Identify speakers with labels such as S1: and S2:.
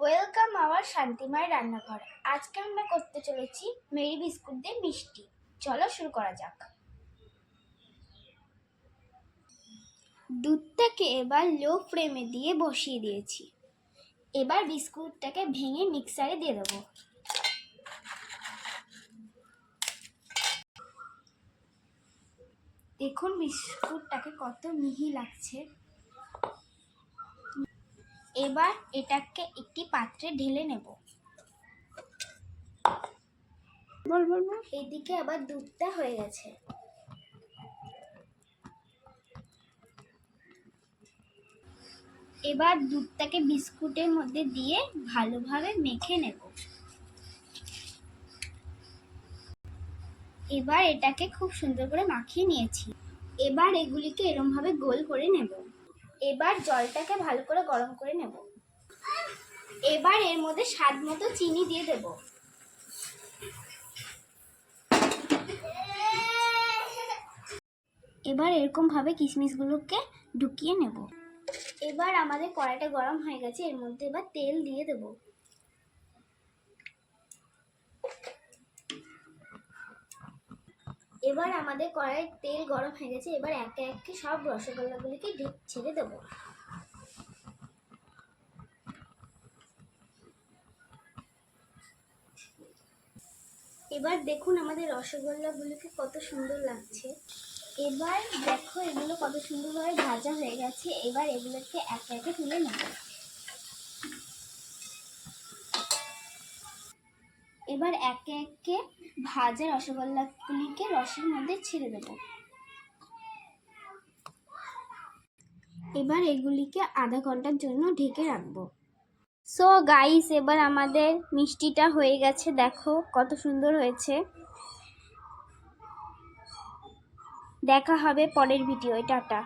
S1: Welcome hour শান্তিময় রান্নাঘর। আজকে আমরা করতে চলেছি মেরি বিস্কুট দিয়ে মিষ্টি। চলো শুরু করা যাক। দুধটাকে এবার লো ফ্লেমে দিয়ে বসিয়ে দিয়েছি। এবার বিস্কুটটাকে ভেঙে মিক্সারে দিয়ে দেবো। দেখুন বিস্কুটটাকে কত মিহি লাগছে। এবার এটাকে একটি পাত্রে ঢেলে নেব। এদিকে আবার দুধটা হয়ে গেছে। এবার দুধটাকে বিস্কুটের মধ্যে দিয়ে ভালোভাবে মেখে নেব। এবার এটাকে খুব সুন্দর করে মাখিয়ে নিয়েছি। এবার এগুলিকে এরমভাবে গোল করে নেব। এবার জলটাকে ভালো করে গরম করে নেব। এবার এর মধ্যে স্বাদ মতো চিনি দিয়ে দেব। এবার এরকম ভাবে কিশমিশগুলোকে ঢুকিয়ে নেব। এবার আমাদের কড়াইটা গরম হয়ে গেছে, এর মধ্যে এবার তেল দিয়ে দেব। এবার আমাদের কড়াইয়ের তেল গরম হয়ে গেছে, এবার একে একে সব রসগোল্লাগুলিকে ছেড়ে দেব। এবার দেখুন আমাদের রসগোল্লাগুলিকে কত সুন্দর লাগছে। এবার দেখো এগুলো কত সুন্দরভাবে ভাজা হয়ে গেছে। এবার এগুলোকে একে একে তুলে নেব। এবার একে একে ভাজা রসগোল্লাগুলিকে রসের মধ্যে ছেড়ে দেব। এবার এগুলিকে আধা ঘন্টার জন্য ঢেকে রাখবো। সো গাইস, এবার আমাদের মিষ্টিটা হয়ে গেছে। দেখো কত সুন্দর হয়েছে। দেখা হবে পরের ভিডিও। টাটা।